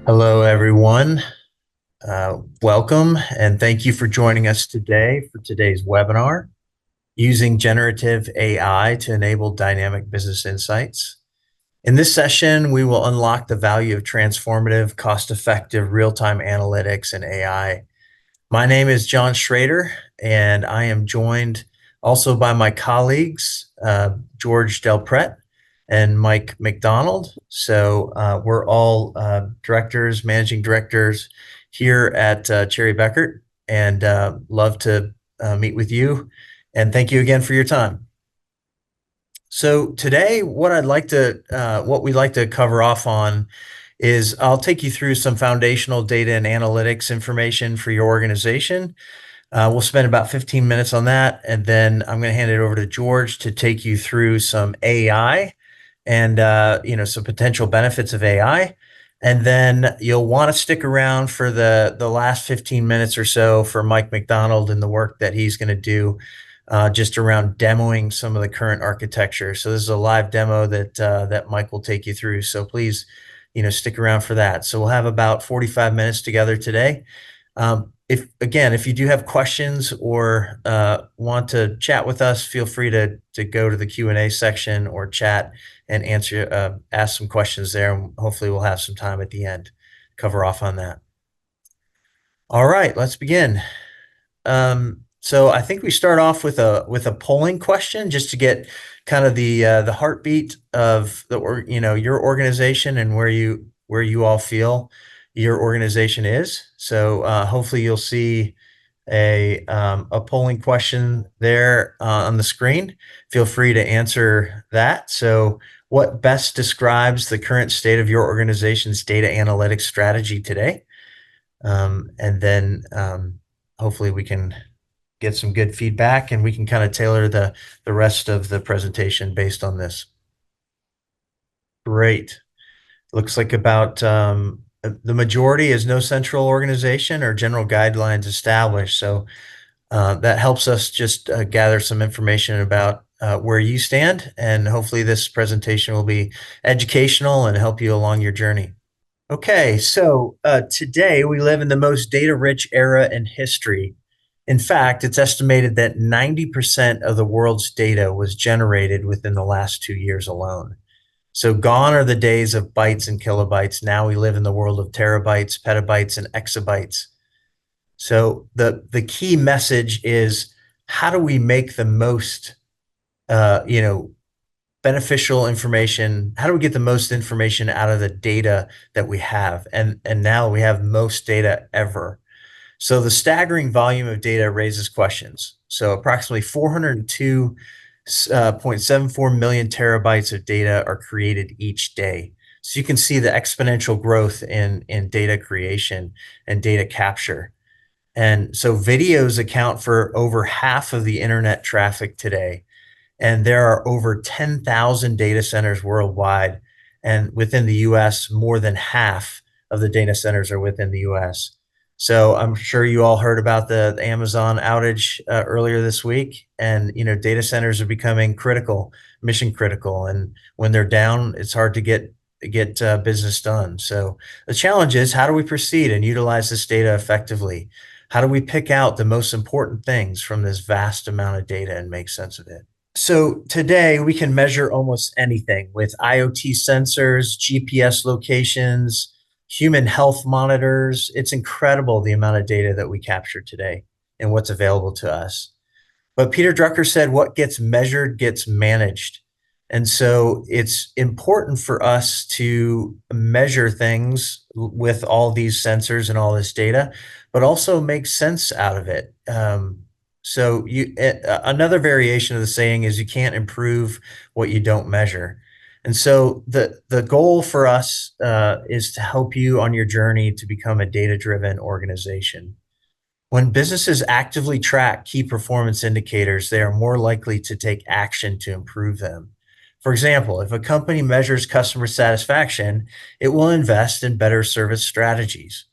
Hello, everyone. Welcome, and thank you for joining us today for today's webinar, Using Generative AI to Enable Dynamic Business Insights. In this session, we will unlock the value of transformative, cost-effective, real-time analytics and AI. My name is John Schrader, and I am joined also by my colleagues, George Delpret and Mike McDonald. So we're all directors, managing directors here at Cherry Bekeart, and love to meet with you. And thank you again for your time. So today, what we'd like to cover off on is I'll take you through some foundational data and analytics information for your organization. We'll spend about 15 minutes on that, and then I'm going to hand it over to George to take you through some AI and some potential benefits of AI. And then you'll want to stick around for the last 15 minutes or so for Mike McDonald and the work that he's going to do just around demoing some of the current architecture. So this is a live demo that Mike will take you through. So please, stick around for that. So we'll have about 45 minutes together today. If you do have questions or want to chat with us, feel free to go to the Q&A section or chat and ask some questions there. And hopefully we'll have some time at the end to cover off on that. All right, let's begin. So I think we start off with a polling question just to get kind of the heartbeat of your organization and where you all feel your organization is. So hopefully you'll see a polling question there on the screen. Feel free to answer that. So what best describes the current state of your organization's data analytics strategy today? And then hopefully we can get some good feedback and we can kind of tailor the rest of the presentation based on this. Great. Looks like about the majority is no central organization or general guidelines established. So that helps us just gather some information about where you stand, and hopefully this presentation will be educational and help you along your journey. Okay, so today we live in the most data-rich era in history. In fact, it's estimated that 90% of the world's data was generated within the last 2 years alone. So gone are the days of bytes and kilobytes. Now we live in the world of terabytes, petabytes, and exabytes. So the key message is, how do we make the most, beneficial information? How do we get the most information out of the data that we have? And now we have most data ever. So the staggering volume of data raises questions. So approximately 402.74 million terabytes of data are created each day. So you can see the exponential growth in data creation and data capture. And so videos account for over half of the internet traffic today. And there are over 10,000 data centers worldwide. And within the US, more than half of the data centers are within the US. So I'm sure you all heard about the Amazon outage earlier this week, and data centers are becoming critical, mission critical, and when they're down, it's hard to get business done. So the challenge is, how do we proceed and utilize this data effectively? How do we pick out the most important things from this vast amount of data and make sense of it? So today we can measure almost anything with IoT sensors, GPS locations, human health monitors. It's incredible the amount of data that we capture today and what's available to us. But Peter Drucker said, what gets measured gets managed. And so it's important for us to measure things with all these sensors and all this data, but also make sense out of it. Another variation of the saying is, you can't improve what you don't measure. And so the goal for us is to help you on your journey to become a data-driven organization. When businesses actively track key performance indicators, they are more likely to take action to improve them. For example, if a company measures customer satisfaction, it will invest in better service strategies.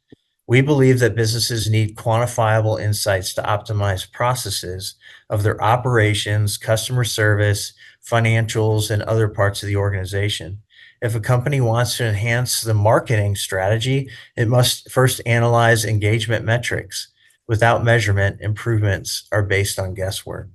We believe that businesses need quantifiable insights to optimize processes of their operations, customer service, financials, and other parts of the organization. If a company wants to enhance the marketing strategy, it must first analyze engagement metrics. Without measurement, improvements are based on guesswork.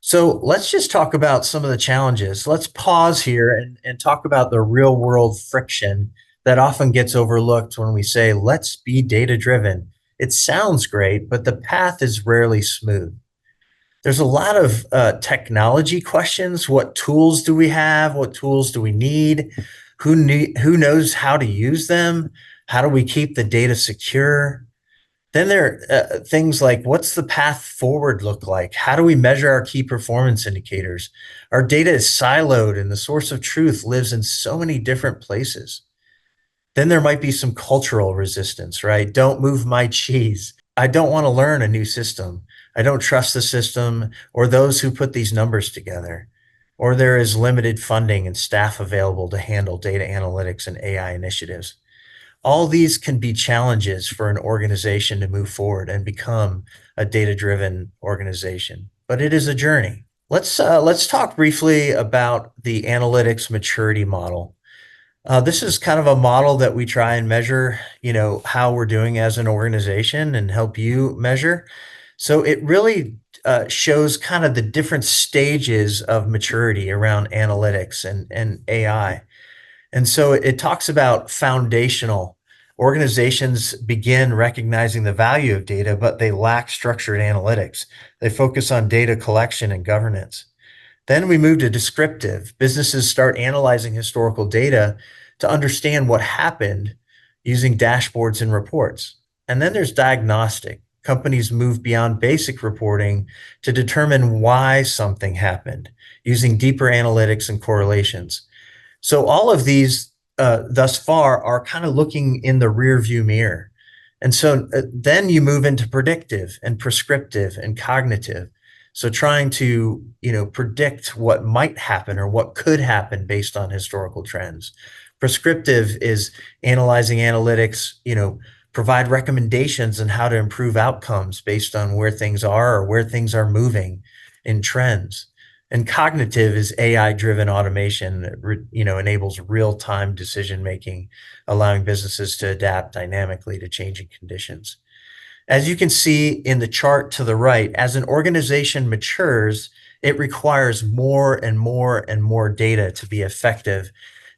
So let's just talk about some of the challenges. Let's pause here and talk about the real world friction that often gets overlooked when we say, let's be data driven. It sounds great, but the path is rarely smooth. There's a lot of technology questions. What tools do we have? What tools do we need? Who knows how to use them? How do we keep the data secure? Then there are things like, what's the path forward look like? How do we measure our key performance indicators? Our data is siloed and the source of truth lives in so many different places. Then there might be some cultural resistance, right? Don't move my cheese. I don't want to learn a new system. I don't trust the system or those who put these numbers together. Or there is limited funding and staff available to handle data analytics and AI initiatives. All these can be challenges for an organization to move forward and become a data-driven organization, but it is a journey. Let's talk briefly about the analytics maturity model. This is kind of a model that we try and measure, how we're doing as an organization and help you measure. So it really shows kind of the different stages of maturity around analytics and AI. And so it talks about foundational. Organizations begin recognizing the value of data, but they lack structured analytics. They focus on data collection and governance. Then we move to descriptive. Businesses start analyzing historical data to understand what happened using dashboards and reports. And then there's diagnostic. Companies move beyond basic reporting to determine why something happened using deeper analytics and correlations. So all of these thus far are kind of looking in the rear view mirror. And so then you move into predictive and prescriptive and cognitive. So trying to, predict what might happen or what could happen based on historical trends. Prescriptive is analyzing analytics, provide recommendations on how to improve outcomes based on where things are or where things are moving in trends. And cognitive is AI-driven automation that enables real-time decision making, allowing businesses to adapt dynamically to changing conditions. As you can see in the chart to the right, as an organization matures, it requires more and more and more data to be effective,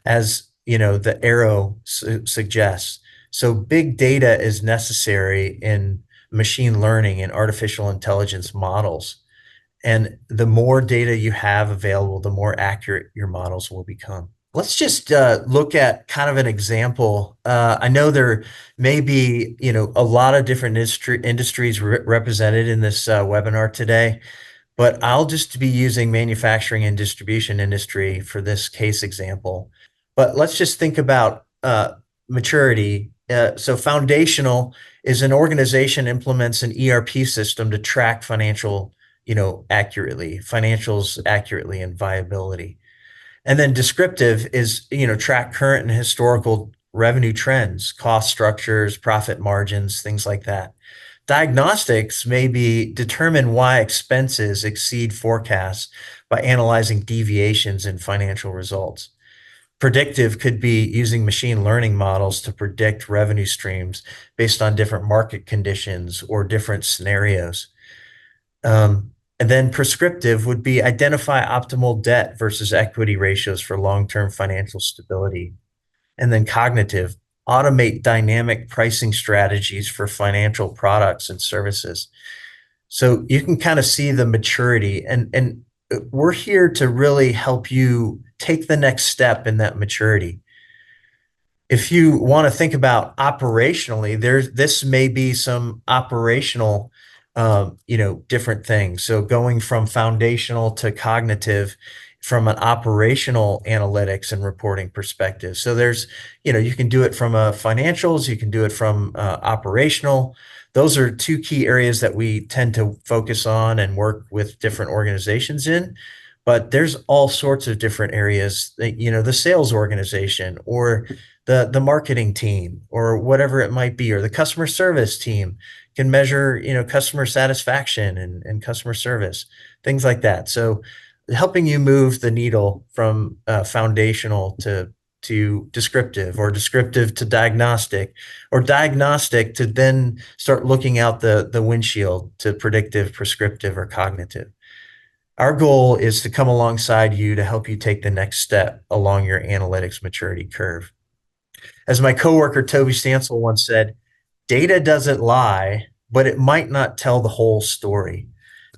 as the arrow suggests. So big data is necessary in machine learning and artificial intelligence models. And the more data you have available, the more accurate your models will become. Let's just look at kind of an example. I know there may be, a lot of different industries represented in this webinar today, but I'll just be using manufacturing and distribution industry for this case example. But let's just think about maturity. So foundational is an organization implements an ERP system to track financials accurately and viability. And then descriptive is, track current and historical revenue trends, cost structures, profit margins, things like that. Diagnostics may be determine why expenses exceed forecasts by analyzing deviations in financial results. Predictive could be using machine learning models to predict revenue streams based on different market conditions or different scenarios. And then prescriptive would be identify optimal debt versus equity ratios for long-term financial stability. And then cognitive, automate dynamic pricing strategies for financial products and services. So you can kind of see the maturity, and we're here to really help you take the next step in that maturity. If you want to think about operationally, this may be some operational different things. So going from foundational to cognitive from an operational analytics and reporting perspective. So there's, you can do it from financials, you can do it from operational. Those are two key areas that we tend to focus on and work with different organizations in. But there's all sorts of different areas that, the sales organization or the marketing team or whatever it might be, or the customer service team can measure, customer satisfaction and customer service, things like that. So helping you move the needle from foundational to to descriptive, or descriptive to diagnostic, or diagnostic to then start looking out the windshield to predictive, prescriptive, or cognitive. Our goal is to come alongside you to help you take the next step along your analytics maturity curve. As my coworker Toby Stansel once said, data doesn't lie, but it might not tell the whole story.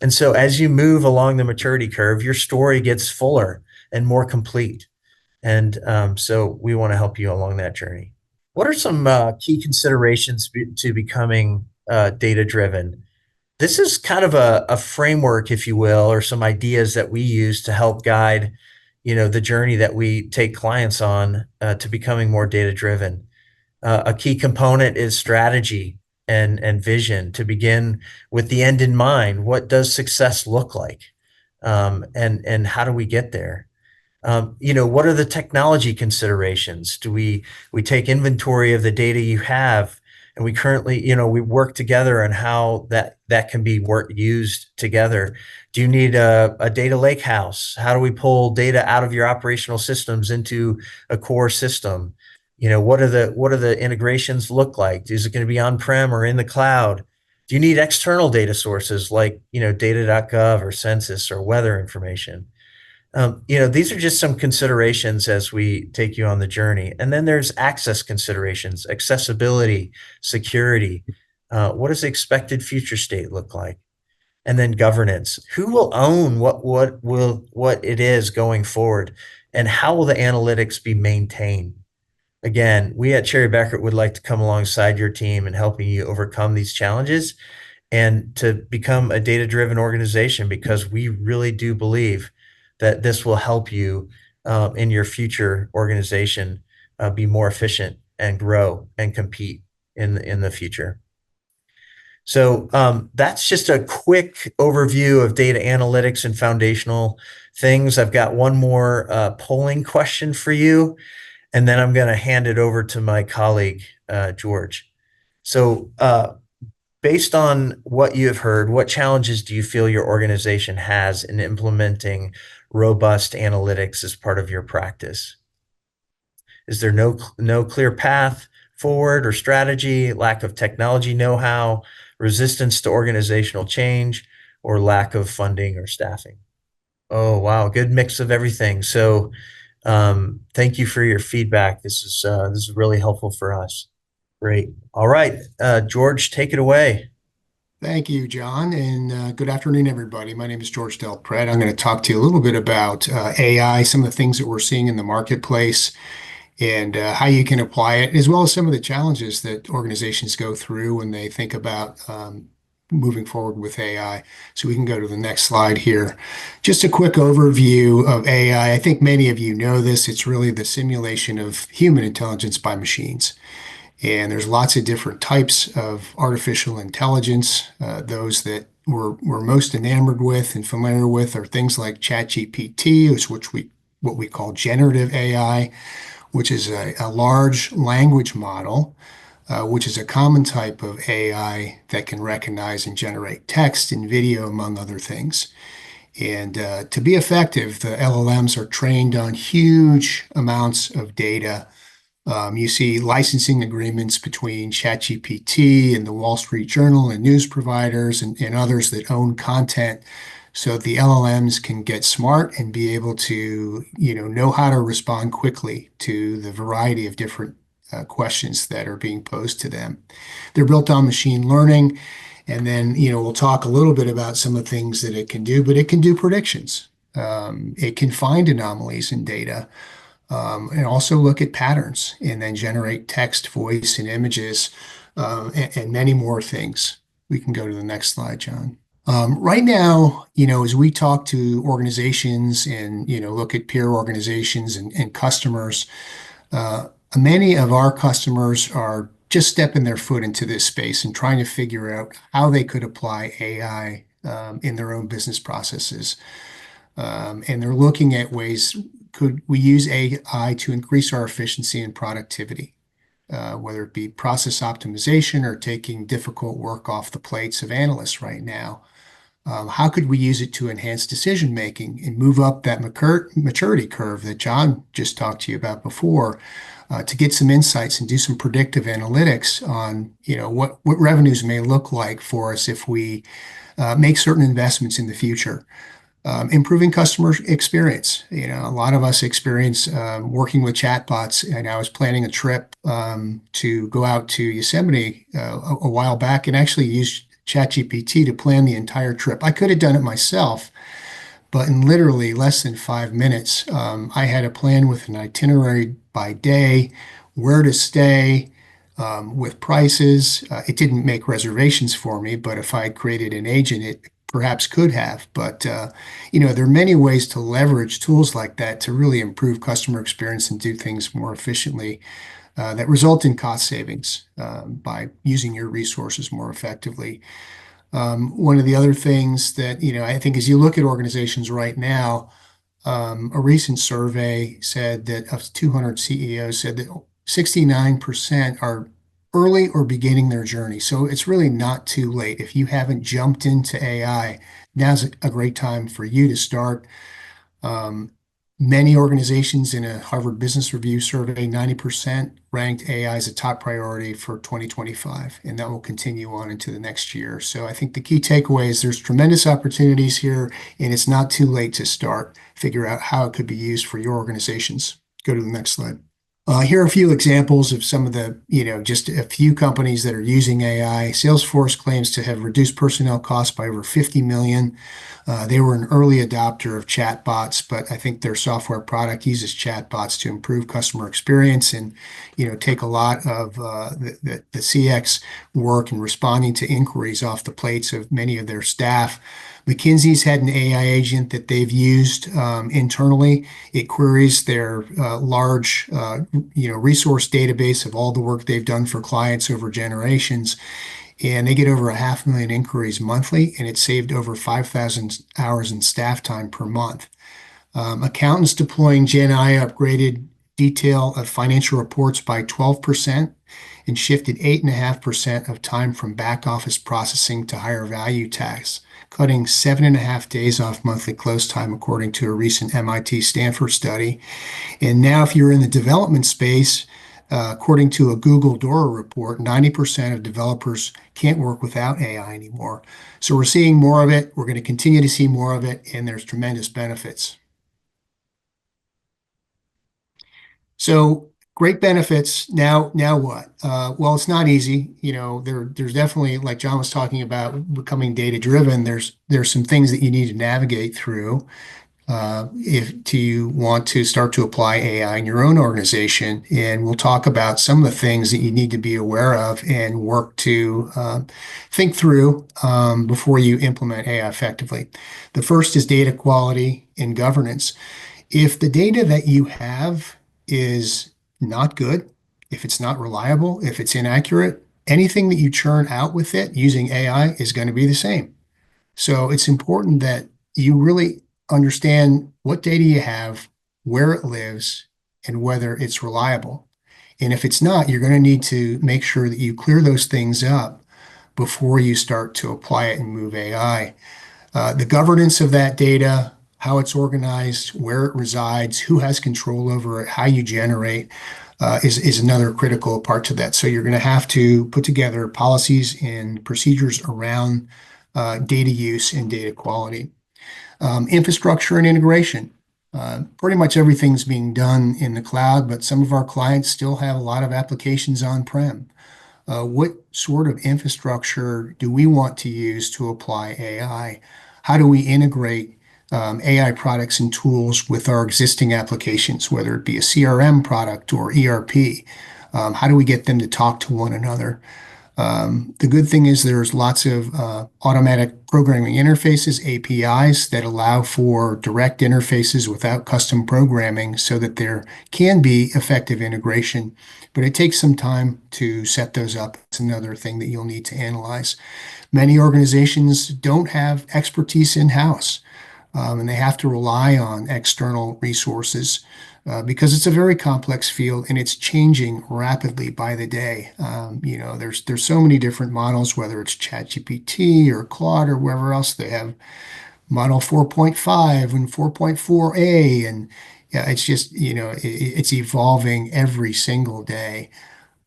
And so as you move along the maturity curve, your story gets fuller and more complete. And so we want to help you along that journey. What are some key considerations to becoming data driven? This is kind of a framework, if you will, or some ideas that we use to help guide, the journey that we take clients on to becoming more data driven. A key component is strategy and vision, to begin with the end in mind. What does success look like? And how do we get there? What are the technology considerations? Do we take inventory of the data you have, and we currently, we work together on how that can be used together? Do you need a data lakehouse? How do we pull data out of your operational systems into a core system? What are the integrations look like? Is it going to be on-prem or in the cloud? Do you need external data sources like, data.gov or census or weather information? These are just some considerations as we take you on the journey. And then there's access considerations, accessibility, security. What does the expected future state look like? And then governance. Who will own what it is going forward, and how will the analytics be maintained? Again, we at Cherry Bekeart would like to come alongside your team in helping you overcome these challenges and to become a data-driven organization, because we really do believe that this will help you in your future organization be more efficient and grow and compete in the future. So that's just a quick overview of data analytics and foundational things. I've got one more polling question for you, and then I'm going to hand it over to my colleague, George. So based on what you have heard, what challenges do you feel your organization has in implementing robust analytics as part of your practice? Is there no clear path forward or strategy, lack of technology know-how, resistance to organizational change, or lack of funding or staffing? Oh, wow, good mix of everything. So thank you for your feedback. This is really helpful for us. Great. All right, George, take it away. Thank you, John, and good afternoon, everybody. My name is George Delpret. I'm going to talk to you a little bit about AI, some of the things that we're seeing in the marketplace, and how you can apply it, as well as some of the challenges that organizations go through when they think about moving forward with AI. So we can go to the next slide here. Just a quick overview of AI. I think many of you know this. It's really the simulation of human intelligence by machines. And there's lots of different types of artificial intelligence. Those that we're most enamored with and familiar with are things like ChatGPT, what we call generative AI, which is a large language model, which is a common type of AI that can recognize and generate text and video, among other things. And to be effective, the LLMs are trained on huge amounts of data. You see licensing agreements between ChatGPT and the Wall Street Journal and news providers and others that own content, so the LLMs can get smart and be able to, know how to respond quickly to the variety of different questions that are being posed to them. They're built on machine learning, and then, we'll talk a little bit about some of the things that it can do, but it can do predictions. It can find anomalies in data. And also look at patterns and then generate text, voice, and images, and many more things. We can go to the next slide, John. Right now, as we talk to organizations and, look at peer organizations and customers, many of our customers are just stepping their foot into this space and trying to figure out how they could apply AI in their own business processes. And they're looking at ways, could we use AI to increase our efficiency and productivity, whether it be process optimization or taking difficult work off the plates of analysts right now. How could we use it to enhance decision making and move up that maturity curve that John just talked to you about before, to get some insights and do some predictive analytics on, what revenues may look like for us if we make certain investments in the future. Improving customer experience. A lot of us experience working with chatbots, and I was planning a trip to go out to Yosemite a while back and actually use ChatGPT to plan the entire trip. I could have done it myself, but in literally less than 5 minutes, I had a plan with an itinerary by day, where to stay, with prices. It didn't make reservations for me, but if I had created an agent, it perhaps could have. But there are many ways to leverage tools like that to really improve customer experience and do things more efficiently, that result in cost savings by using your resources more effectively. One of the other things that, I think as you look at organizations right now, a recent survey said that of 200 CEOs said that 69% are early or beginning their journey. So it's really not too late. If you haven't jumped into AI, now's a great time for you to start. Um, Many organizations in a Harvard Business Review survey, 90% ranked AI as a top priority for 2025, and that will continue on into the next year. So I think the key takeaway is there's tremendous opportunities here, and it's not too late to start, figure out how it could be used for your organizations. Go to the next slide. Here are a few examples of some of the, just a few companies that are using AI. Salesforce claims to have reduced personnel costs by over 50 million. They were an early adopter of chatbots, but I think their software product uses chatbots to improve customer experience and, take a lot of the CX work and responding to inquiries off the plates of many of their staff. McKinsey's had an AI agent that they've used internally. It queries their large, resource database of all the work they've done for clients over generations, and they get over 500,000 inquiries monthly, and it saved over 5,000 hours in staff time per month. Accountants deploying Gen AI upgraded detail of financial reports by 12% and shifted 8.5% of time from back office processing to higher value tasks, cutting 7.5 days off monthly close time, according to a recent MIT Stanford study. And now, if you're in the development space, according to a Google Dora report, 90% of developers can't work without AI anymore. So we're seeing more of it. We're going to continue to see more of it, and there's tremendous benefits. So great benefits. Now what? Well, it's not easy. There's definitely, like John was talking about, becoming data driven. There's some things that you need to navigate through if you want to start to apply AI in your own organization. And we'll talk about some of the things that you need to be aware of and work to think through before you implement AI effectively. The first is data quality and governance. If the data that you have is not good, if it's not reliable, if it's inaccurate, anything that you churn out with it using AI is going to be the same. So it's important that you really understand what data you have, where it lives, and whether it's reliable. And if it's not, you're going to need to make sure that you clear those things up before you start to apply it and move AI. The governance of that data, how it's organized, where it resides, who has control over it, how you generate, is another critical part to that. So you're going to have to put together policies and procedures around data use and data quality. Infrastructure and integration. Pretty much everything's being done in the cloud, but some of our clients still have a lot of applications on-prem. What sort of infrastructure do we want to use to apply AI? How do we integrate AI products and tools with our existing applications, whether it be a CRM product or ERP? How do we get them to talk to one another? The good thing is there's lots of automatic programming interfaces, APIs, that allow for direct interfaces without custom programming so that there can be effective integration. But it takes some time to set those up. It's another thing that you'll need to analyze. Many organizations don't have expertise in-house, and they have to rely on external resources. because it's a very complex field and it's changing rapidly by the day. There's so many different models, whether it's ChatGPT or Claude or wherever else they have Model 4.5 and 4.4a, and yeah, it's just it's evolving every single day.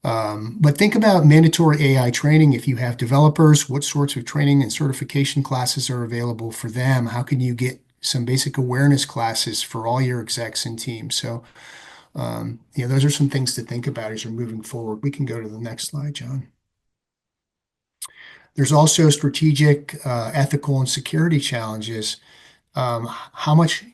But think about mandatory AI training. If you have developers, what sorts of training and certification classes are available for them? How can you get some basic awareness classes for all your execs and teams? So, those are some things to think about as you're moving forward. We can go to the next slide, John. There's also strategic, ethical, and security challenges. How much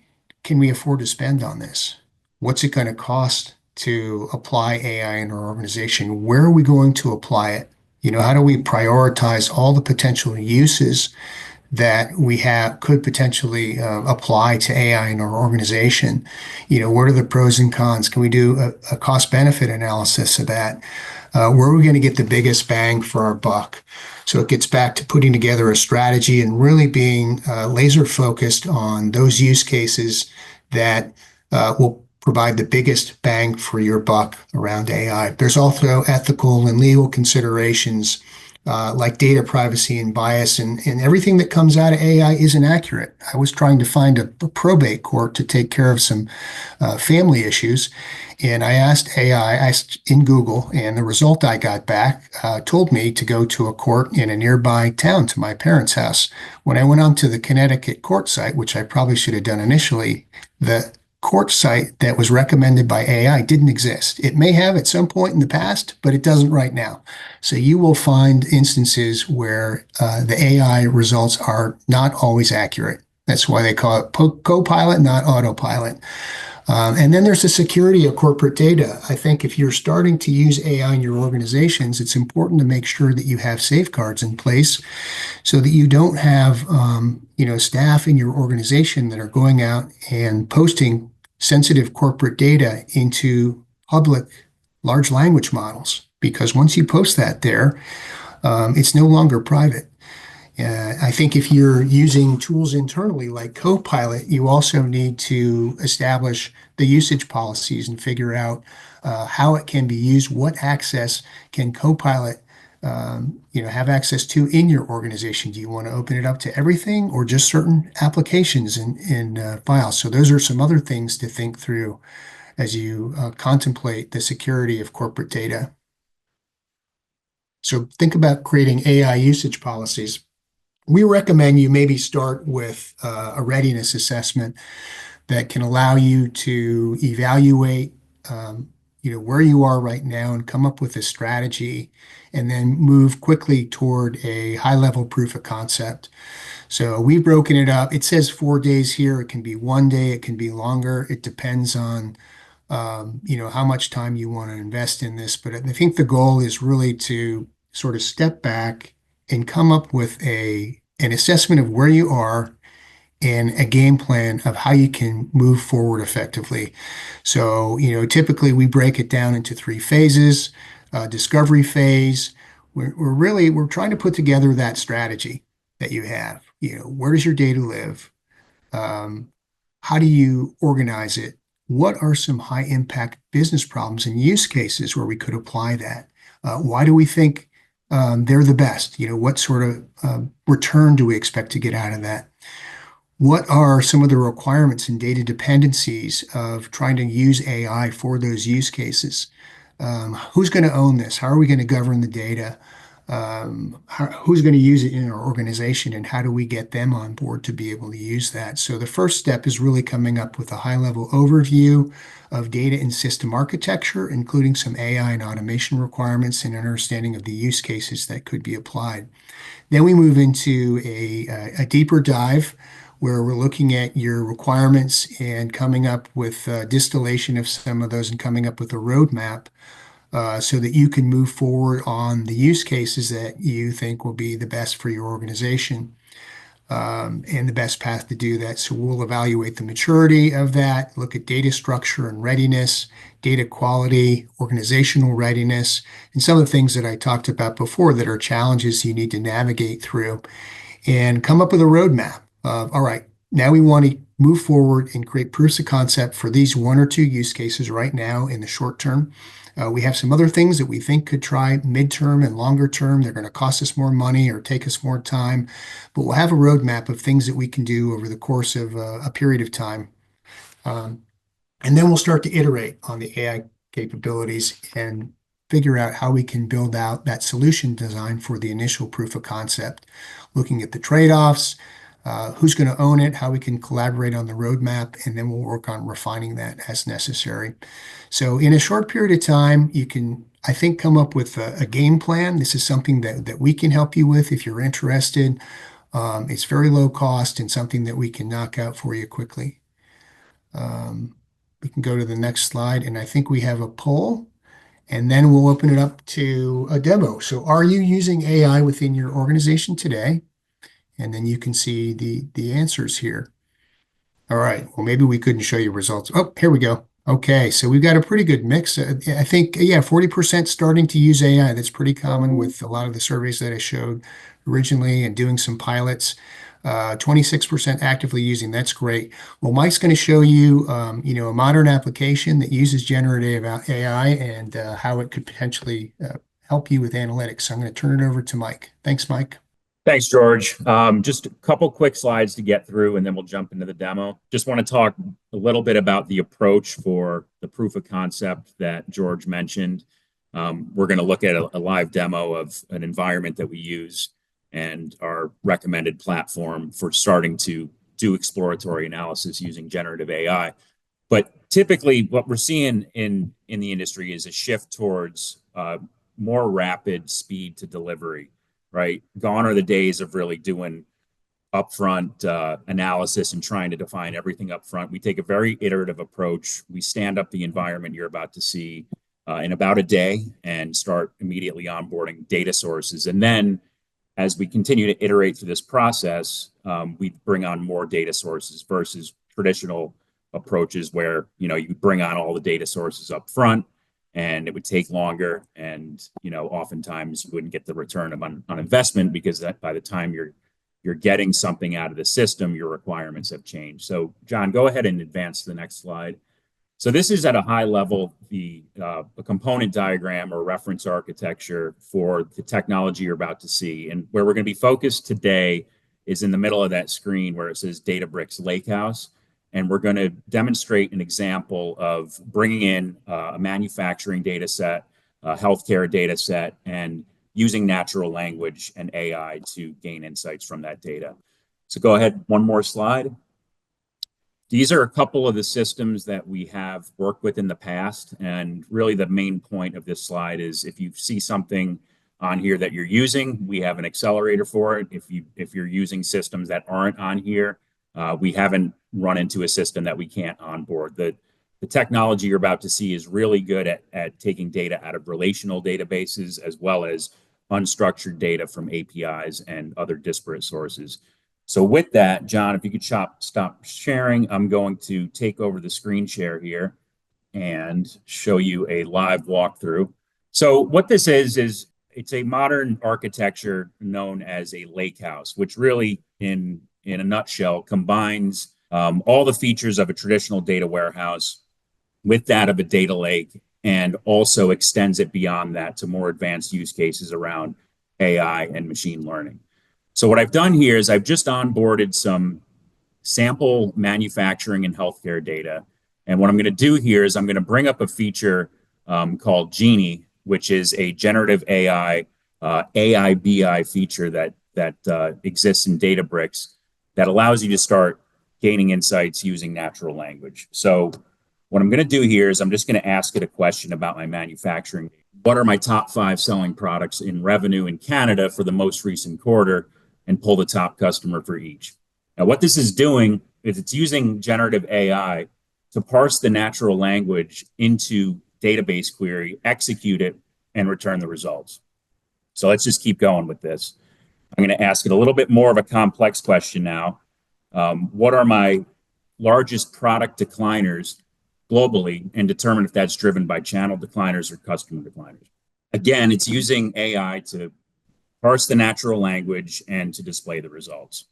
can we afford to spend on this? What's it going to cost to apply AI in our organization? Where are we going to apply it? How do we prioritize all the potential uses that we have could potentially apply to AI in our organization? What are the pros and cons? Can we do a cost benefit analysis of that? Where are we going to get the biggest bang for our buck? So it gets back to putting together a strategy and really being laser focused on those use cases that will provide the biggest bang for your buck around AI. There's also ethical and legal considerations like data privacy and bias, and everything that comes out of AI isn't accurate. I was trying to find a probate court to take care of some family issues, and I asked in Google, and the result I got back told me to go to a court in a nearby town to my parents' house. When I went onto the Connecticut court site, which I probably should have done initially, the court site that was recommended by AI didn't exist. It may have at some point in the past, but it doesn't right now. So you will find instances where the AI results are not always accurate. That's why they call it co-pilot, not autopilot. And then there's the security of corporate data. I think if you're starting to use AI in your organizations, it's important to make sure that you have safeguards in place so that you don't have staff in your organization that are going out and posting sensitive corporate data into public large language models. Because once you post that there, it's no longer private. I think if you're using tools internally like Copilot, you also need to establish the usage policies and figure out how it can be used. What access can Copilot have access to in your organization? Do you want to open it up to everything or just certain applications and files? So those are some other things to think through as you contemplate the security of corporate data. So think about creating AI usage policies. We recommend you maybe start with a readiness assessment that can allow you to evaluate, where you are right now and come up with a strategy, and then move quickly toward a high-level proof of concept. So we've broken it up. It says 4 days here. It can be 1 day. It can be longer. It depends on, how much time you want to invest in this. But I think the goal is really to sort of step back and come up with an assessment of where you are and a game plan of how you can move forward effectively. So, typically we break it down into 3 phases. Discovery phase, we're trying to put together that strategy that you have. Where does your data live? How do you organize it? What are some high impact business problems and use cases where we could apply that? Why do we think they're the best? What sort of return do we expect to get out of that? What are some of the requirements and data dependencies of trying to use AI for those use cases? Who's going to own this? How are we going to govern the data? Who's going to use it in our organization, and how do we get them on board to be able to use that? So the first step is really coming up with a high-level overview of data and system architecture, including some AI and automation requirements and understanding of the use cases that could be applied. Then we move into a deeper dive where we're looking at your requirements and coming up with distillation of some of those and coming up with a roadmap so that you can move forward on the use cases that you think will be the best for your organization and the best path to do that. So we'll evaluate the maturity of that, look at data structure and readiness, data quality, organizational readiness, and some of the things that I talked about before that are challenges you need to navigate through, and come up with a roadmap of, all right, now we want to move forward and create proofs of concept for these one or two use cases right now in the short term. We have some other things that we think could try midterm and longer term. They're going to cost us more money or take us more time, but we'll have a roadmap of things that we can do over the course of a period of time. Um, and then we'll start to iterate on the AI capabilities and figure out how we can build out that solution design for the initial proof of concept, looking at the trade-offs, who's going to own it, how we can collaborate on the roadmap, and then we'll work on refining that as necessary. So in a short period of time, you can, I think, come up with a game plan. This is something that we can help you with if you're interested. It's very low cost and something that we can knock out for you quickly. Um, we can go to the next slide, and I think we have a poll, and then we'll open it up to a demo. So are you using AI within your organization today? And then you can see the answers here. All right, well, maybe we couldn't show you results. Oh, here we go. Okay, so we've got a pretty good mix. I think, yeah, 40% starting to use AI. That's pretty common with a lot of the surveys that I showed originally and doing some pilots. 26% actively using. That's great. Well, Mike's going to show you, a modern application that uses generative AI and how it could potentially help you with analytics. So I'm going to turn it over to Mike. Thanks, Mike. Thanks, George. Just a couple quick slides to get through, and then we'll jump into the demo. Just want to talk a little bit about the approach for the proof of concept that George mentioned. We're going to look at a live demo of an environment that we use and our recommended platform for starting to do exploratory analysis using generative AI. But typically, what we're seeing in the industry is a shift towards more rapid speed to delivery. Right? Gone are the days of really doing upfront analysis and trying to define everything up front. We take a very iterative approach. We stand up the environment you're about to see in about a day and start immediately onboarding data sources. And then as we continue to iterate through this process, we bring on more data sources versus traditional approaches where, you bring on all the data sources up front and it would take longer, and oftentimes you wouldn't get the return on investment because that by the time you're getting something out of the system, your requirements have changed. So John, go ahead and advance to the next slide. So this is at a high level a component diagram or reference architecture for the technology you're about to see, and where we're going to be focused today is in the middle of that screen where it says Databricks Lakehouse. And we're going to demonstrate an example of bringing in a manufacturing data set, a healthcare data set, and using natural language and AI to gain insights from that data. So go ahead, one more slide. These are a couple of the systems that we have worked with in the past. And really the main point of this slide is if you see something on here that you're using, we have an accelerator for it. If you're using systems that aren't on here, we haven't run into a system that we can't onboard. The technology you're about to see is really good at taking data out of relational databases as well as unstructured data from APIs and other disparate sources. So with that, John, if you could stop sharing, I'm going to take over the screen share here and show you a live walkthrough. So what this is it's a modern architecture known as a lakehouse, which really in a nutshell combines all the features of a traditional data warehouse with that of a data lake, and also extends it beyond that to more advanced use cases around AI and machine learning. So what I've done here is I've just onboarded some sample manufacturing and healthcare data. And what I'm going to do here is I'm going to bring up a feature called Genie, which is a generative AI BI feature that exists in Databricks that allows you to start gaining insights using natural language. So what I'm going to do here is I'm just going to ask it a question about my manufacturing. What are my top 5 selling products in revenue in Canada for the most recent quarter, and pull the top customer for each. Now, what this is doing is it's using generative AI to parse the natural language into database query, execute it, and return the results. So let's just keep going with this. I'm going to ask it a little bit more of a complex question now. What are my largest product decliners globally, and determine if that's driven by channel decliners or customer decliners. Again, it's using AI to parse the natural language and to display the results.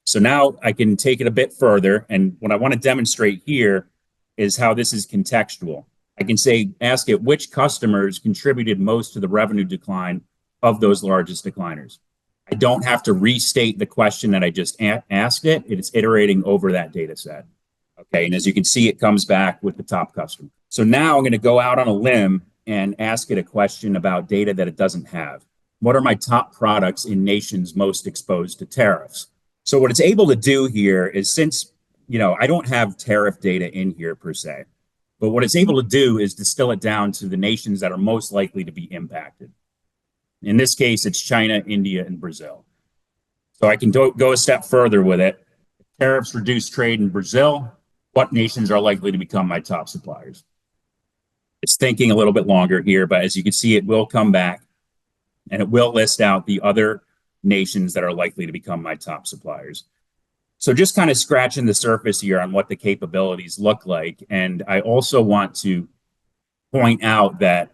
So now I can take it a bit further. And what I want to demonstrate here is how this is contextual. I can say, ask it which customers contributed most to the revenue decline of those largest decliners. I don't have to restate the question that I just asked it. It's iterating over that data set. Okay, and as you can see, it comes back with the top customer. So now I'm going to go out on a limb and ask it a question about data that it doesn't have. What are my top products in nations most exposed to tariffs? So what it's able to do here is, since I don't have tariff data in here per se, but what it's able to do is distill it down to the nations that are most likely to be impacted. In this case, it's China, India, and Brazil. So I can go a step further with it. If tariffs reduce trade in Brazil, what nations are likely to become my top suppliers? It's thinking a little bit longer here, but as you can see, it will come back and it will list out the other nations that are likely to become my top suppliers. So just kind of scratching the surface here on what the capabilities look like. And I also want to point out that,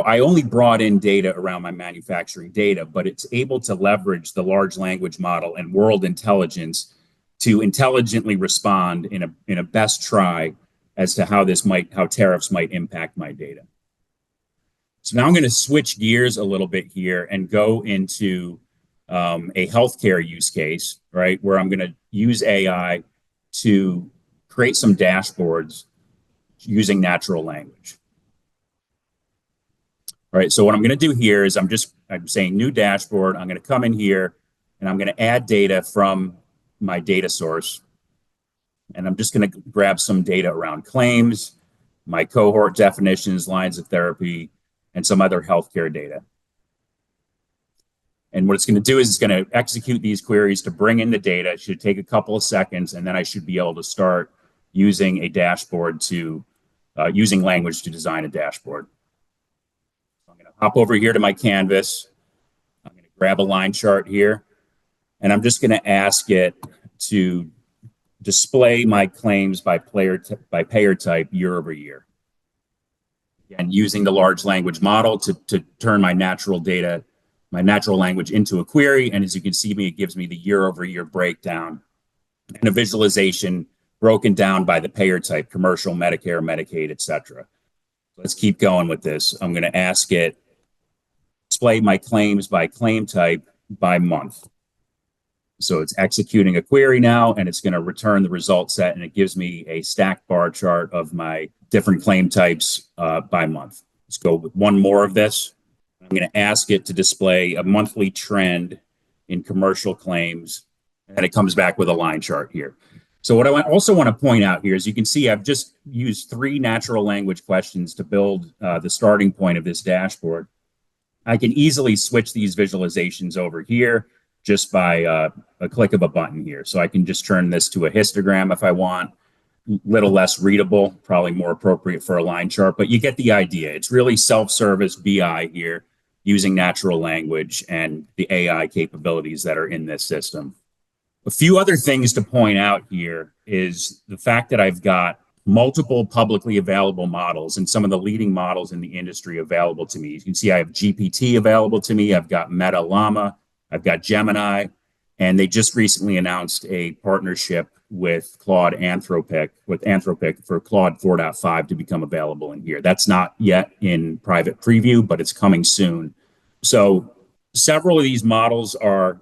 I only brought in data around my manufacturing data, but it's able to leverage the large language model and world intelligence to intelligently respond in a best try as to how tariffs might impact my data. So now I'm going to switch gears a little bit here and go into a healthcare use case, right, where I'm going to use AI to create some dashboards using natural language. All right, so what I'm going to do here is I'm saying new dashboard. I'm going to come in here and I'm going to add data from my data source. And I'm just going to grab some data around claims, my cohort definitions, lines of therapy, and some other healthcare data. And what it's going to do is it's going to execute these queries to bring in the data. It should take a couple of seconds, and then I should be able to start using a dashboard using language to design a dashboard. So I'm going to hop over here to my canvas. I'm going to grab a line chart here, and I'm just going to ask it to display my claims by payer type year over year. And using the large language model to turn my natural language into a query. And as you can see, it gives me the year over year breakdown and a visualization broken down by the payer type: commercial, Medicare, Medicaid, etc. Let's keep going with this. I'm going to ask it display my claims by claim type by month. So it's executing a query now, and it's going to return the result set, and it gives me a stacked bar chart of my different claim types by month. Let's go with one more of this. I'm going to ask it to display a monthly trend in commercial claims, and it comes back with a line chart here. So what I also want to point out here is, you can see I've just used 3 natural language questions to build the starting point of this dashboard. I can easily switch these visualizations over here just by a click of a button here. So I can just turn this to a histogram if I want. Little less readable, probably more appropriate for a line chart, but you get the idea. It's really self-service BI here, using natural language and the AI capabilities that are in this system. A few other things to point out here is the fact that I've got multiple publicly available models and some of the leading models in the industry available to me. You can see I have GPT available to me. I've got Meta Llama. I've got Gemini. And they just recently announced a partnership with Anthropic for Claude 4.5 to become available in here. That's not yet in private preview, but it's coming soon. So several of these models are,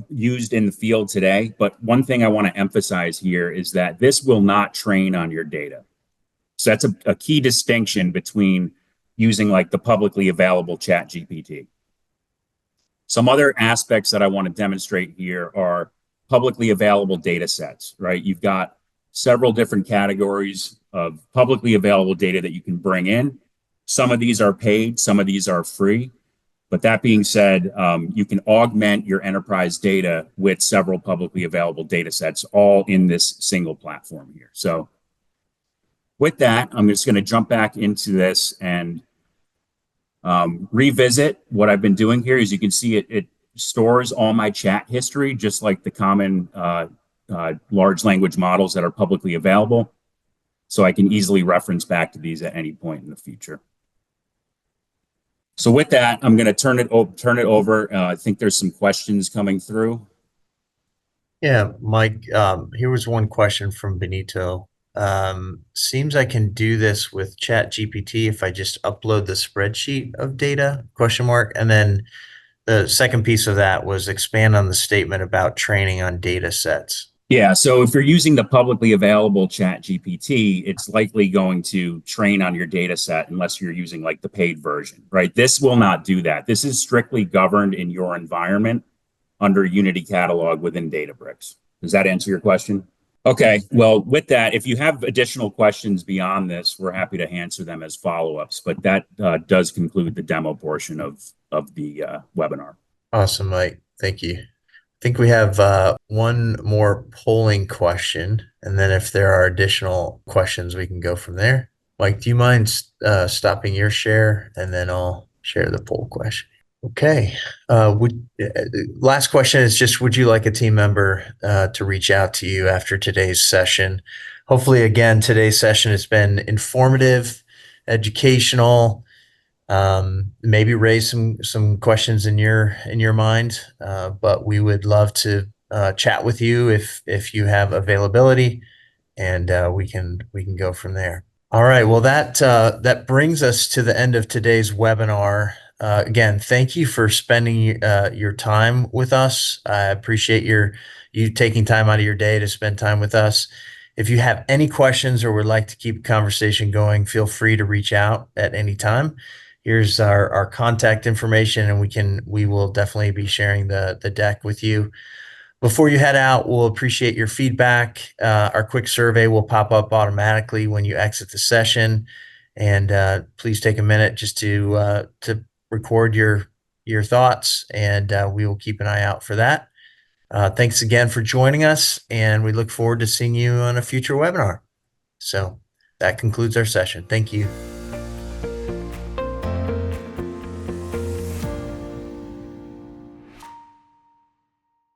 used in the field today. But one thing I want to emphasize here is that this will not train on your data. So that's a key distinction between using like the publicly available ChatGPT. Some other aspects that I want to demonstrate here are publicly available data sets, right? You've got several different categories of publicly available data that you can bring in. Some of these are paid, some of these are free. But that being said, you can augment your enterprise data with several publicly available data sets, all in this single platform here. So with that, I'm just going to jump back into this and revisit what I've been doing here. As you can see, it stores all my chat history, just like the common large language models that are publicly available. So I can easily reference back to these at any point in the future. So with that, I'm going to turn it over. I think there's some questions coming through. Yeah, Mike, here was one question from Benito. Seems I can do this with Chat GPT if I just upload the spreadsheet of data, question mark. And then the second piece of that was expand on the statement about training on data sets. Yeah, so if you're using the publicly available Chat GPT, it's likely going to train on your data set unless you're using like the paid version, right? This will not do that. This is strictly governed in your environment under Unity Catalog within Databricks. Does that answer your question? Okay, well, with that, if you have additional questions beyond this, we're happy to answer them as follow-ups, but that does conclude the demo portion of the webinar. Awesome, Mike. Thank you. I think we have one more polling question, and then if there are additional questions, we can go from there. Mike, do you mind stopping your share, and then I'll share the poll question? Okay. Last question is just, would you like a team member to reach out to you after today's session? Hopefully, again, today's session has been informative, educational, maybe raise some questions in your mind. But we would love to chat with you if you have availability, and we can go from there. All right. Well, that brings us to the end of today's webinar. Again, thank you for spending your time with us. I appreciate you taking time out of your day to spend time with us. If you have any questions or would like to keep a conversation going, feel free to reach out at any time. Here's our contact information, and we will definitely be sharing the deck with you. Before you head out, we'll appreciate your feedback. Our quick survey will pop up automatically when you exit the session, and please take a minute just to record your thoughts, and we will keep an eye out for that. Thanks again for joining us, and we look forward to seeing you on a future webinar. So that concludes our session. Thank you.